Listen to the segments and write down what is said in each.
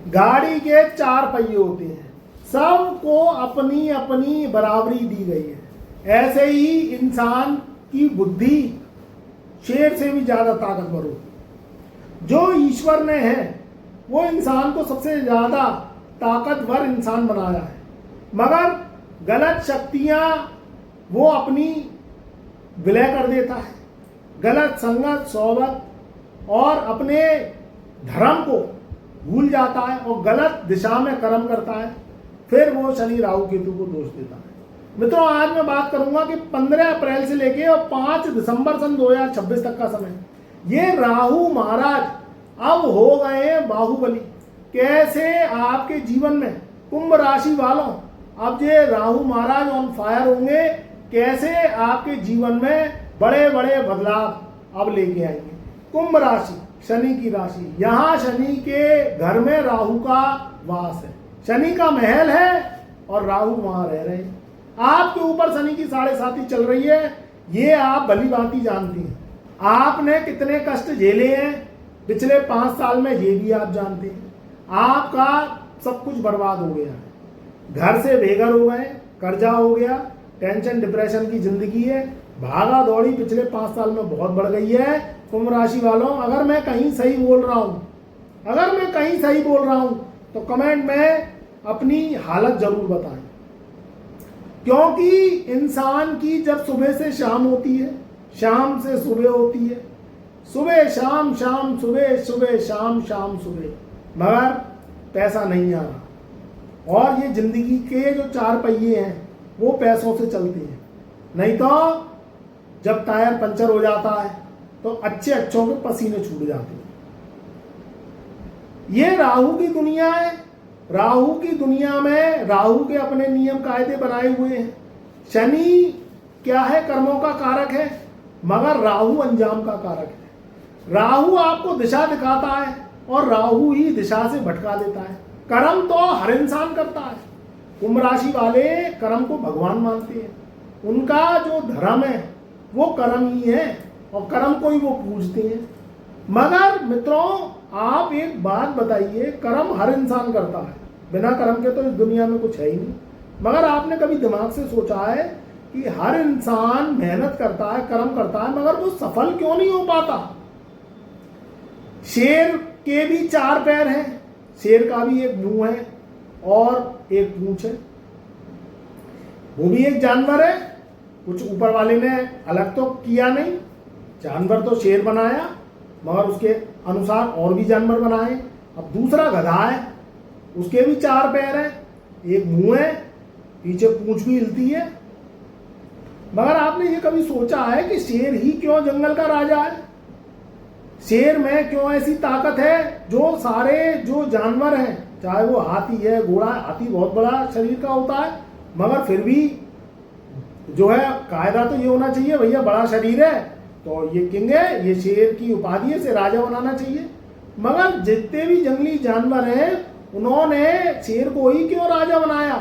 गाड़ी के 4 पहिए होते हैं, सबको अपनी अपनी बराबरी दी गई है। ऐसे ही इंसान की बुद्धि शेर से भी ज्यादा ताकतवर होती। जो ईश्वर ने है वो इंसान को सबसे ज्यादा ताकतवर इंसान बनाया है, मगर गलत शक्तियां वो अपनी विलय कर देता है। गलत संगत सोबत और अपने धर्म को भूल जाता है और गलत दिशा में कर्म करता है, फिर वो शनि राहु केतु को दोष देता है। मित्रों, आज मैं बात करूंगा कि 15 अप्रैल से लेके और 5 दिसंबर सन 2026 तक का समय, ये राहु महाराज अब हो गए हैं बाहुबली। कैसे आपके जीवन में कुंभ राशि वालों अब ये राहु महाराज ऑन फायर होंगे, कैसे आपके जीवन में बड़े बड़े बदलाव अब लेके आएंगे। कुंभ राशि शनि की राशि, यहां शनि के घर में राहु का वास है, शनि का महल है और राहु वहां रह रहे हैं। आपके ऊपर शनि की 7.5 चल रही है, ये आप भली भांति जानती हैं। आपने कितने कष्ट झेले हैं पिछले 5 साल में, ये भी आप जानते हैं। आपका सब कुछ बर्बाद हो गया है, घर से बेघर हो गए, कर्जा हो गया, टेंशन डिप्रेशन की जिंदगी है, भागा दौड़ी पिछले 5 साल में बहुत बढ़ गई है। कुंभ राशि वालों, अगर मैं कहीं सही बोल रहा हूं, तो कमेंट में अपनी हालत जरूर बताएं, क्योंकि इंसान की जब सुबह से शाम होती है, शाम से सुबह होती है, सुबह शाम, शाम सुबह, सुबह शाम, शाम सुबह, मगर पैसा नहीं आ रहा। और ये जिंदगी के जो 4 पहिए हैं वो पैसों से चलते हैं, नहीं तो जब टायर पंचर हो जाता है तो अच्छों के पसीने छूट जाते हैं। ये राहु की दुनिया है। राहु की दुनिया में राहु के अपने नियम कायदे बनाए हुए हैं। शनि क्या है? कर्मों का कारक है, मगर राहु अंजाम का कारक है। राहु आपको दिशा दिखाता है और राहु ही दिशा से भटका देता है। कर्म तो हर इंसान करता है। कुंभ राशि वाले कर्म को भगवान मानते हैं, उनका जो धर्म है वो कर्म ही है और कर्म को ही वो पूजते हैं। मगर मित्रों, आप एक बात बताइए, कर्म हर इंसान करता है, बिना कर्म के तो इस दुनिया में कुछ है ही नहीं। मगर आपने कभी दिमाग से सोचा है कि हर इंसान मेहनत करता है, कर्म करता है, मगर वो सफल क्यों नहीं हो पाता? शेर के भी 4 पैर हैं, शेर का भी एक मुंह है और एक पूंछ है, वो भी एक जानवर है। कुछ ऊपर वाले ने अलग तो किया नहीं, जानवर तो शेर बनाया, मगर उसके अनुसार और भी जानवर बनाए। अब दूसरा गधा है, उसके भी 4 पैर हैं, एक मुंह है, पीछे पूंछ भी हिलती है। मगर आपने ये कभी सोचा है कि शेर ही क्यों जंगल का राजा है? शेर में क्यों ऐसी ताकत है जो सारे जो जानवर हैं, चाहे वो हाथी है, घोड़ा, हाथी बहुत बड़ा शरीर का होता है, मगर फिर भी जो है कायदा तो ये होना चाहिए, भैया बड़ा शरीर है तो ये किंग है, ये शेर की उपाधि है, इसे राजा बनाना चाहिए। मगर जितने भी जंगली जानवर हैं उन्होंने शेर को ही क्यों राजा बनाया,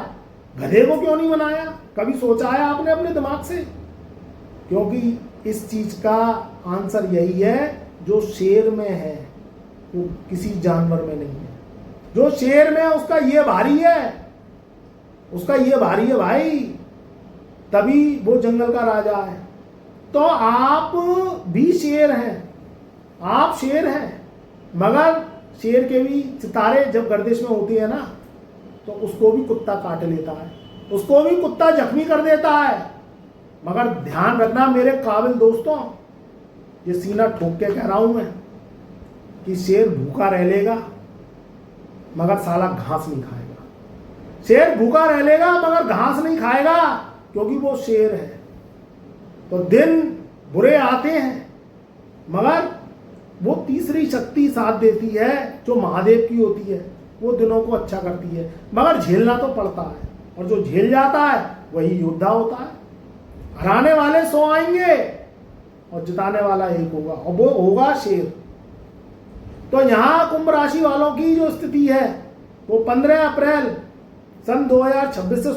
गधे को क्यों नहीं बनाया? कभी सोचा है आपने अपने दिमाग से? क्योंकि इस चीज का आंसर यही है, जो शेर में है वो किसी जानवर में नहीं है। जो शेर में है उसका ये भारी है, उसका ये भारी है भाई, तभी वो जंगल का राजा है। तो आप भी शेर हैं, आप शेर हैं, मगर शेर के भी सितारे जब गर्दिश में होती है ना, तो उसको भी कुत्ता काट लेता है, उसको भी कुत्ता जख्मी कर देता है। मगर ध्यान रखना मेरे काबिल दोस्तों, ये सीना ठोक के कह रहा हूं मैं कि शेर भूखा रह लेगा मगर साला घास नहीं खाएगा। शेर भूखा रह लेगा मगर घास नहीं खाएगा, क्योंकि वो शेर है। तो दिन बुरे आते हैं, मगर वो तीसरी शक्ति साथ देती है जो महादेव की होती है, वो दिनों को अच्छा करती है। मगर झेलना तो पड़ता है, और जो झेल जाता है वही योद्धा होता है। हराने वाले 100 आएंगे और जिताने वाला एक होगा, और वो होगा शेर। तो यहां कुंभ राशि वालों की जो स्थिति है वो 15 अप्रैल सन 2026 से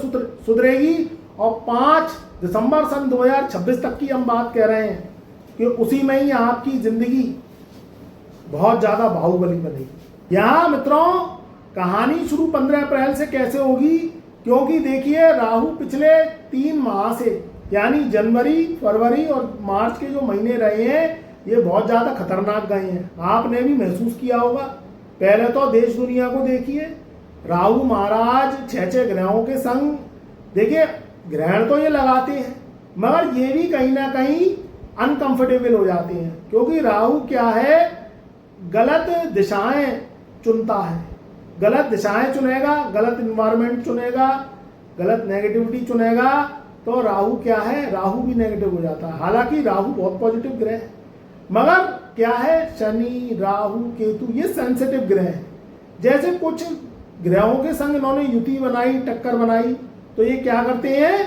सुधरेगी, और 5 दिसंबर सन 2026 तक की हम बात कह रहे हैं कि उसी में ही आपकी जिंदगी बहुत ज्यादा बाहुबली बनेगी। यहां मित्रों कहानी शुरू 15 अप्रैल से कैसे होगी, क्योंकि देखिए राहु पिछले 3 माह से यानी जनवरी, फरवरी और मार्च के जो महीने रहे हैं ये बहुत ज़्यादा खतरनाक गए हैं। आपने भी महसूस किया होगा। पहले तो देश दुनिया को देखिए, राहु महाराज 6 ग्रहों के संग, देखिए ग्रहण तो ये लगाते हैं मगर ये भी कहीं ना कहीं अनकंफर्टेबल हो जाते हैं, क्योंकि राहु क्या है, गलत दिशाएं चुनता है। गलत दिशाएं चुनेगा, गलत इन्वायरमेंट चुनेगा, गलत नेगेटिविटी चुनेगा तो राहु क्या है, राहु भी नेगेटिव हो जाता है। हालांकि राहु बहुत पॉजिटिव ग्रह है, मगर क्या है, शनि, राहु, केतु ये सेंसिटिव ग्रह हैं। जैसे कुछ ग्रहों के संग इन्होंने युति बनाई, टक्कर बनाई, तो ये क्या करते हैं,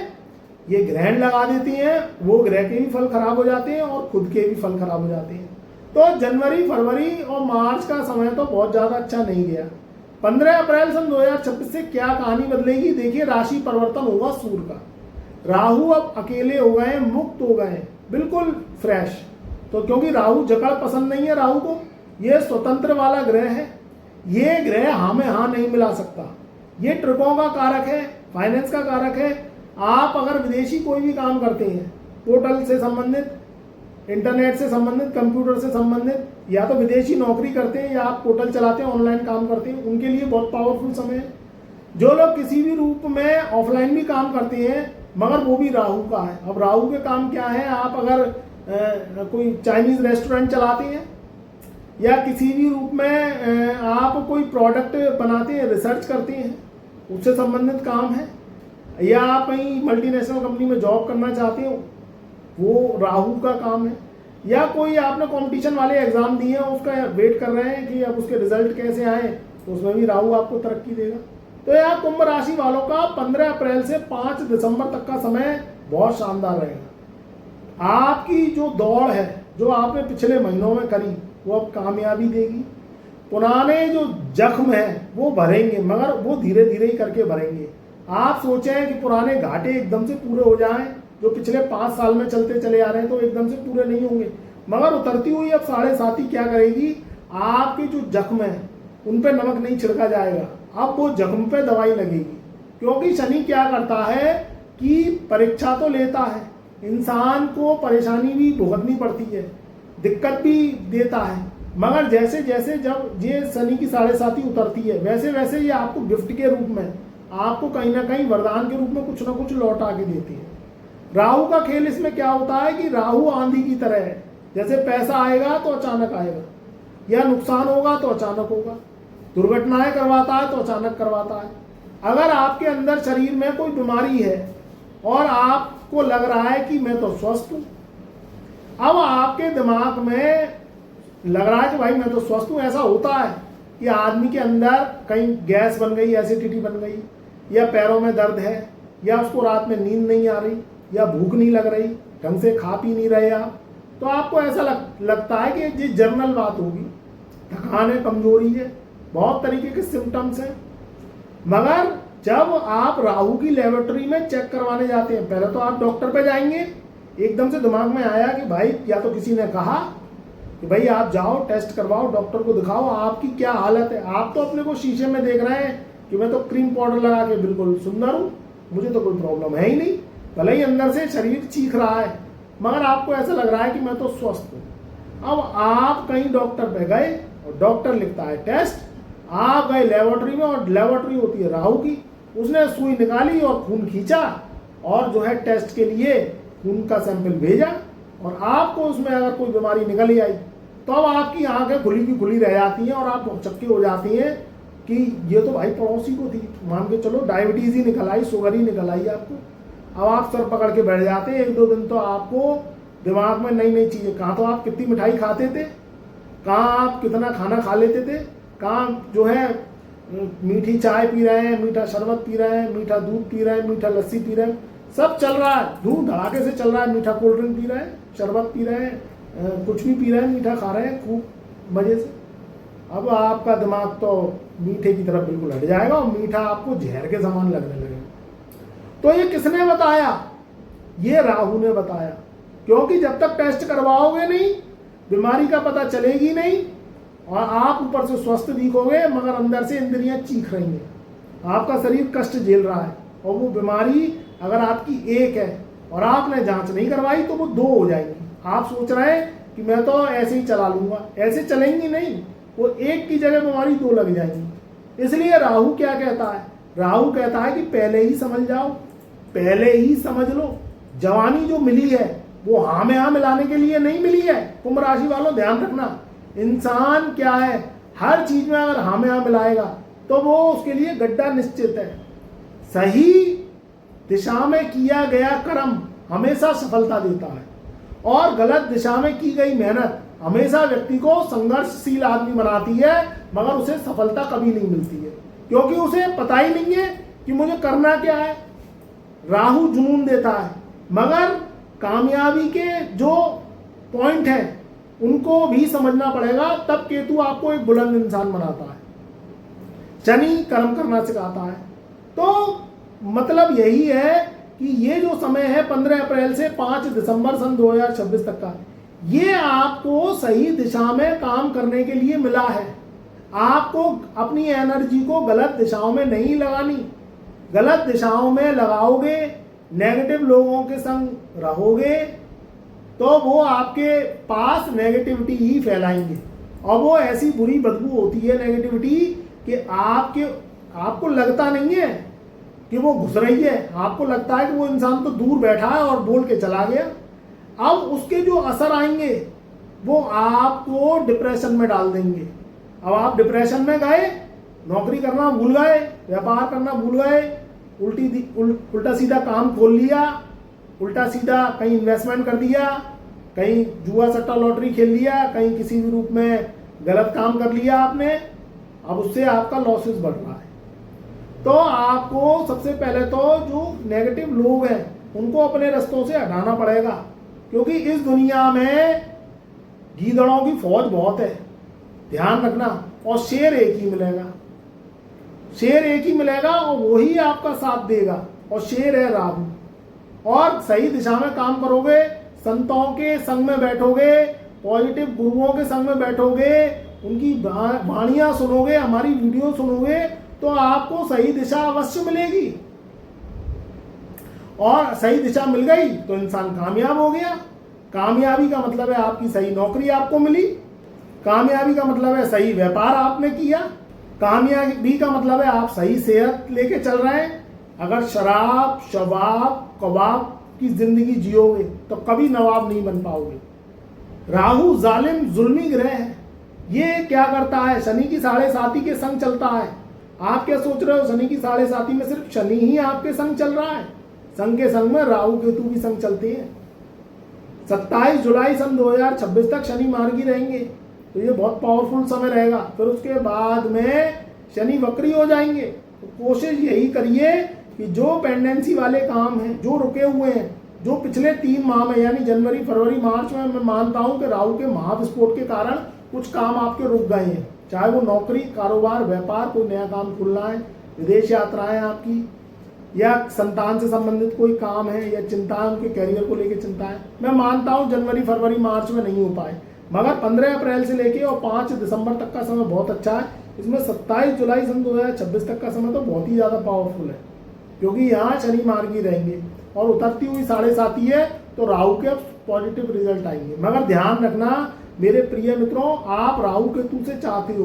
ये ग्रहण लगा देती हैं, वो ग्रह के भी फल खराब हो जाते हैं और खुद के भी फल खराब हो जाते हैं। तो जनवरी, फरवरी और मार्च का समय तो बहुत ज़्यादा अच्छा नहीं गया। 15 अप्रैल सन 2026 से क्या कहानी बदलेगी, देखिए राशि परिवर्तन होगा सूर्य का। राहु अब अकेले हो गए, मुक्त हो गए, बिल्कुल फ्रेश। तो क्योंकि राहु जकड़ पसंद नहीं है राहु को, ये स्वतंत्र वाला ग्रह है, ये ग्रह हाँ में हाँ नहीं मिला सकता। ये ट्रिकों का कारक है, फाइनेंस का कारक है। आप अगर विदेशी कोई भी काम करते हैं, पोर्टल से संबंधित, इंटरनेट से संबंधित, कंप्यूटर से संबंधित, या तो विदेशी नौकरी करते हैं या आप पोर्टल चलाते हैं, ऑनलाइन काम करते हैं, उनके लिए बहुत पावरफुल समय है। जो लोग किसी भी रूप में ऑफलाइन भी काम करते हैं मगर वो भी राहु का है। अब राहु के काम क्या है, आप अगर कोई चाइनीज रेस्टोरेंट चलाते हैं या किसी भी रूप में आप कोई प्रोडक्ट बनाते हैं, रिसर्च करते हैं, उससे संबंधित काम है, या आप कहीं मल्टीनेशनल कंपनी में जॉब करना चाहते हो, वो राहु का काम है। या कोई आपने कंपटीशन वाले एग्जाम दिए हैं, उसका वेट कर रहे हैं कि अब उसके रिजल्ट कैसे आए, तो उसमें भी राहु आपको तरक्की देगा। तो यार कुंभ राशि वालों का 15 अप्रैल से 5 दिसंबर तक का समय बहुत शानदार रहेगा। आपकी जो दौड़ है, जो आपने पिछले महीनों में करी, वो अब कामयाबी देगी। पुराने जो जख्म हैं वो भरेंगे, मगर वो धीरे धीरे ही करके भरेंगे। आप सोचें कि पुराने घाटे एकदम से पूरे हो जाएं, जो पिछले 5 साल में चलते चले आ रहे हैं, तो एकदम से पूरे नहीं होंगे। मगर उतरती हुई अब 7.5 क्या करेगी, आपके जो जख्म हैं उन पे नमक नहीं छिड़का जाएगा, अब वो जख्म पे दवाई लगेगी। क्योंकि शनि क्या करता है कि परीक्षा तो लेता है, इंसान को परेशानी भी भुगतनी पड़ती है, दिक्कत भी देता है, मगर जैसे जैसे जब ये शनि की 7.5 उतरती है, वैसे वैसे ये आपको गिफ्ट के रूप में, आपको कहीं ना कहीं वरदान के रूप में कुछ ना कुछ लौटा के देती है। राहु का खेल इसमें क्या होता है कि राहु आंधी की तरह है, जैसे पैसा आएगा तो अचानक आएगा, या नुकसान होगा तो अचानक होगा, दुर्घटनाएं करवाता है तो अचानक करवाता है। अगर आपके अंदर शरीर में कोई बीमारी है और आपको लग रहा है कि मैं तो स्वस्थ हूं, अब आपके दिमाग में लग रहा है कि भाई मैं तो स्वस्थ हूं, ऐसा होता है कि आदमी के अंदर कहीं गैस बन गई, एसिडिटी बन गई, या पैरों में दर्द है, या उसको रात में नींद नहीं आ रही, या भूख नहीं लग रही, ढंग से खा पी नहीं रहे आप, तो आपको ऐसा लगता है कि ये जनरल बात होगी, थकान है, कमजोरी है, बहुत तरीके के सिम्टम्स हैं। मगर जब आप राहु की लेबोरेटरी में चेक करवाने जाते हैं, पहले तो आप डॉक्टर पे जाएंगे, एकदम से दिमाग में आया कि भाई, या तो किसी ने कहा कि भाई आप जाओ टेस्ट करवाओ, डॉक्टर को दिखाओ आपकी क्या हालत है। आप तो अपने को शीशे में देख रहे हैं कि मैं तो क्रीम पाउडर लगा के बिल्कुल सुंदर हूँ, मुझे तो कोई प्रॉब्लम है ही नहीं, भले ही अंदर से शरीर चीख रहा है, मगर आपको ऐसा लग रहा है कि मैं तो स्वस्थ हूँ। अब आप कहीं डॉक्टर पे गए और डॉक्टर लिखता है टेस्ट, आप गए लेबोरेटरी में और लेबोरेटरी होती है राहु की, उसने सुई निकाली और खून खींचा और जो है टेस्ट के लिए खून का सैंपल भेजा, और आपको उसमें अगर कोई बीमारी निकल ही आई तो अब आपकी आंखें खुली की खुली रह जाती हैं और आप चक्के हो जाती हैं कि ये तो भाई पड़ोसी को थी, मान के चलो डायबिटीज ही निकल आई, शुगर ही निकल आई आपको। अब आप सर पकड़ के बैठ जाते हैं। 1-2 दिन तो आपको दिमाग में नई नई चीज़ें, कहाँ तो आप कितनी मिठाई खाते थे, कहाँ आप कितना खाना खा लेते थे, कहाँ जो है मीठी चाय पी रहे हैं, मीठा शरबत पी रहे हैं, मीठा दूध पी रहे हैं, मीठा लस्सी पी रहे हैं, सब चल रहा है, धूम धड़ाके से चल रहा है। मीठा कोल्ड ड्रिंक पी रहे हैं, शरबत पी रहे हैं, कुछ भी पी रहे हैं, मीठा खा रहे हैं खूब मज़े से। अब आपका दिमाग तो मीठे की तरफ बिल्कुल हट जाएगा और मीठा आपको जहर के समान लगने लगेगा। तो ये किसने बताया? ये राहु ने बताया। क्योंकि जब तक टेस्ट करवाओगे नहीं, बीमारी का पता चलेगी नहीं, और आप ऊपर से स्वस्थ दिखोगे मगर अंदर से इंद्रियां चीख रही हैं, आपका शरीर कष्ट झेल रहा है। और वो बीमारी अगर आपकी एक है और आपने जांच नहीं करवाई तो वो 2 हो जाएंगी। आप सोच रहे हैं कि मैं तो ऐसे ही चला लूंगा, ऐसे चलेंगी नहीं, वो एक की जगह बीमारी 2 लग जाएंगी। इसलिए राहु क्या कहता है, राहु कहता है कि पहले ही समझ जाओ, पहले ही समझ लो। जवानी जो मिली है वो हाँ में हाँ मिलाने के लिए नहीं मिली है। कुंभ राशि वालों ध्यान रखना, इंसान क्या है, हर चीज में अगर हाँ में हाँ मिलाएगा तो वो उसके लिए गड्ढा निश्चित है। सही दिशा में किया गया कर्म हमेशा सफलता देता है और गलत दिशा में की गई मेहनत हमेशा व्यक्ति को संघर्षशील आदमी बनाती है, मगर उसे सफलता कभी नहीं मिलती है, क्योंकि उसे पता ही नहीं है कि मुझे करना क्या है। राहु जुनून देता है, मगर कामयाबी के जो पॉइंट हैं उनको भी समझना पड़ेगा, तब केतु आपको एक बुलंद इंसान बनाता है। शनि कर्म करना सिखाता है। तो मतलब यही है कि ये जो समय है 15 अप्रैल से 5 दिसंबर सन 2026 तक का, ये आपको सही दिशा में काम करने के लिए मिला है। आपको अपनी एनर्जी को गलत दिशाओं में नहीं लगानी। गलत दिशाओं में लगाओगे, नेगेटिव लोगों के संग रहोगे तो वो आपके पास नेगेटिविटी ही फैलाएंगे और वो ऐसी बुरी बदबू होती है नेगेटिविटी कि आपको लगता नहीं है कि वो घुस रही है, आपको लगता है कि वो इंसान तो दूर बैठा है और बोल के चला गया। अब उसके जो असर आएंगे वो आपको डिप्रेशन में डाल देंगे। अब आप डिप्रेशन में गए, नौकरी करना भूल गए, व्यापार करना भूल गए, उल्टा सीधा काम खोल लिया, उल्टा सीधा कहीं इन्वेस्टमेंट कर दिया, कहीं जुआ सट्टा लॉटरी खेल लिया, कहीं किसी भी रूप में गलत काम कर लिया आपने। अब उससे आपका लॉसेस बढ़ रहा है। तो आपको सबसे पहले तो जो नेगेटिव लोग हैं उनको अपने रास्तों से हटाना पड़ेगा, क्योंकि इस दुनिया में गीदड़ों की फौज बहुत है, ध्यान रखना। और शेर एक ही मिलेगा, शेर एक ही मिलेगा और वही आपका साथ देगा, और शेर है राहु। और सही दिशा में काम करोगे, संतों के संग में बैठोगे, पॉजिटिव गुरुओं के संग में बैठोगे, उनकी वाणियां सुनोगे, हमारी वीडियो सुनोगे, तो आपको सही दिशा अवश्य मिलेगी। और सही दिशा मिल गई तो इंसान कामयाब हो गया। कामयाबी का मतलब है आपकी सही नौकरी आपको मिली, कामयाबी का मतलब है सही व्यापार आपने किया, कामयाबी का मतलब है आप सही सेहत लेके चल रहे हैं। अगर शराब शबाब कबाब की जिंदगी जियोगे तो कभी नवाब नहीं बन पाओगे। राहु जालिम जुल्मी ग्रह है। ये क्या करता है, शनि की 7.5 के संग चलता है। आप क्या सोच रहे हो, शनि की 7.5 में सिर्फ शनि ही आपके संग चल रहा है? संग के संग में राहु केतु भी संग चलते हैं। 27 जुलाई सन 2026 तक शनि मार्गी रहेंगे, तो ये बहुत पावरफुल समय रहेगा। फिर उसके बाद में शनि वक्री हो जाएंगे। तो कोशिश यही करिए कि जो पेंडेंसी वाले काम हैं, जो रुके हुए हैं, जो पिछले 3 माह में यानी जनवरी फरवरी मार्च में, मैं मानता हूं कि राहु के महाविस्फोट के कारण कुछ काम आपके रुक गए हैं, चाहे वो नौकरी, कारोबार, व्यापार, कोई नया काम खुलना है, विदेश यात्राएं आपकी, या संतान से संबंधित कोई काम है, या चिंता है, उनके कैरियर को लेकर चिंता है। मैं मानता हूं जनवरी फरवरी मार्च में नहीं हो पाए, मगर 15 अप्रैल से लेके और 5 दिसंबर तक का समय बहुत अच्छा है। इसमें 27 जुलाई सन 2026 तक का समय तो बहुत ही ज़्यादा पावरफुल है, क्योंकि यहाँ शनि मार्गी रहेंगे और उतरती हुई 7.5 है, तो राहु के पॉजिटिव रिजल्ट आएंगे। मगर ध्यान रखना मेरे प्रिय मित्रों, आप राहु केतु से चाहते हो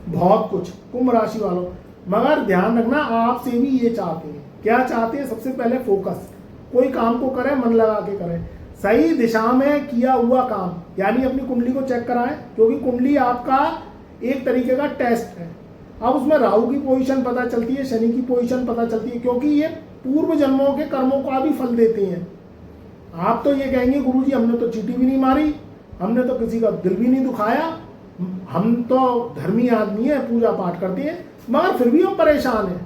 बहुत कुछ, कुंभ राशि वालों, मगर ध्यान रखना आपसे भी ये चाहते हैं। क्या चाहते हैं? सबसे पहले फोकस, कोई काम को करें मन लगा के करें, सही दिशा में किया हुआ काम, यानी अपनी कुंडली को चेक कराएं, क्योंकि कुंडली आपका एक तरीके का टेस्ट है। अब उसमें राहु की पोजीशन पता चलती है, शनि की पोजीशन पता चलती है, क्योंकि ये पूर्व जन्मों के कर्मों का भी फल देते हैं। आप तो ये कहेंगे गुरुजी हमने तो चीटी भी नहीं मारी, हमने तो किसी का दिल भी नहीं दुखाया, हम तो धर्मी आदमी है, पूजा पाठ करते हैं, मगर फिर भी हम परेशान हैं,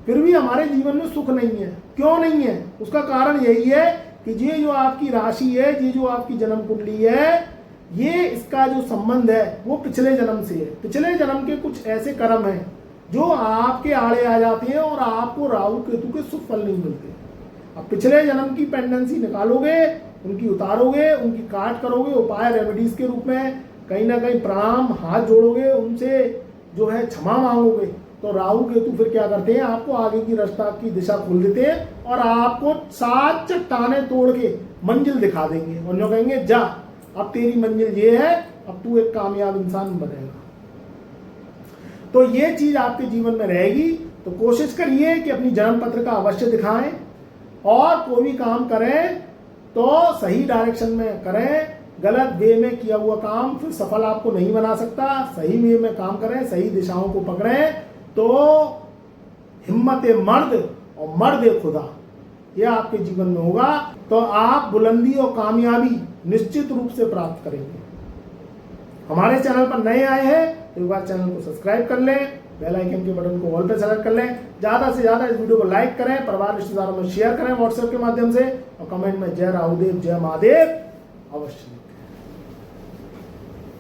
फिर भी हमारे जीवन में सुख नहीं है। क्यों नहीं है? उसका कारण यही है कि ये जो आपकी राशि है, ये जो आपकी जन्म कुंडली है, ये इसका जो संबंध है वो पिछले जन्म से है। पिछले जन्म के कुछ ऐसे कर्म हैं जो आपके आड़े आ जाते हैं और आपको राहु केतु के सुख फल नहीं मिलते। अब पिछले जन्म की पेंडेंसी निकालोगे, उनकी उतारोगे, उनकी काट करोगे, उपाय रेमेडीज के रूप में कहीं ना कहीं प्रणाम हाथ जोड़ोगे, उनसे जो है क्षमा मांगोगे, तो राहु केतु फिर क्या करते हैं, आपको आगे की रास्ता की दिशा खोल देते हैं और आपको 7 चट्टाने तोड़ के मंजिल दिखा देंगे और जो कहेंगे जा अब तेरी मंजिल ये है, अब तू एक कामयाब इंसान बनेगा। तो ये चीज आपके जीवन में रहेगी। तो कोशिश करिए कि अपनी जन्म पत्र का अवश्य दिखाएं और कोई भी काम करें तो सही डायरेक्शन में करें। गलत वे में किया हुआ काम फिर सफल आपको नहीं बना सकता। सही वे में काम करें, सही दिशाओं को पकड़ें तो हिम्मत मर्द और मर्द खुदा ये आपके जीवन में होगा। तो आप बुलंदी और कामयाबी निश्चित रूप से प्राप्त करेंगे। हमारे चैनल पर नए आए हैं तो एक बार चैनल को सब्सक्राइब कर लें, बेल आइकन के बटन को ऑल पे सेलेक्ट कर लें, ज्यादा से ज्यादा इस वीडियो को लाइक करें, परिवार रिश्तेदारों में शेयर करें व्हाट्सएप के माध्यम से और कमेंट में जय राहुदेव जय महादेव अवश्य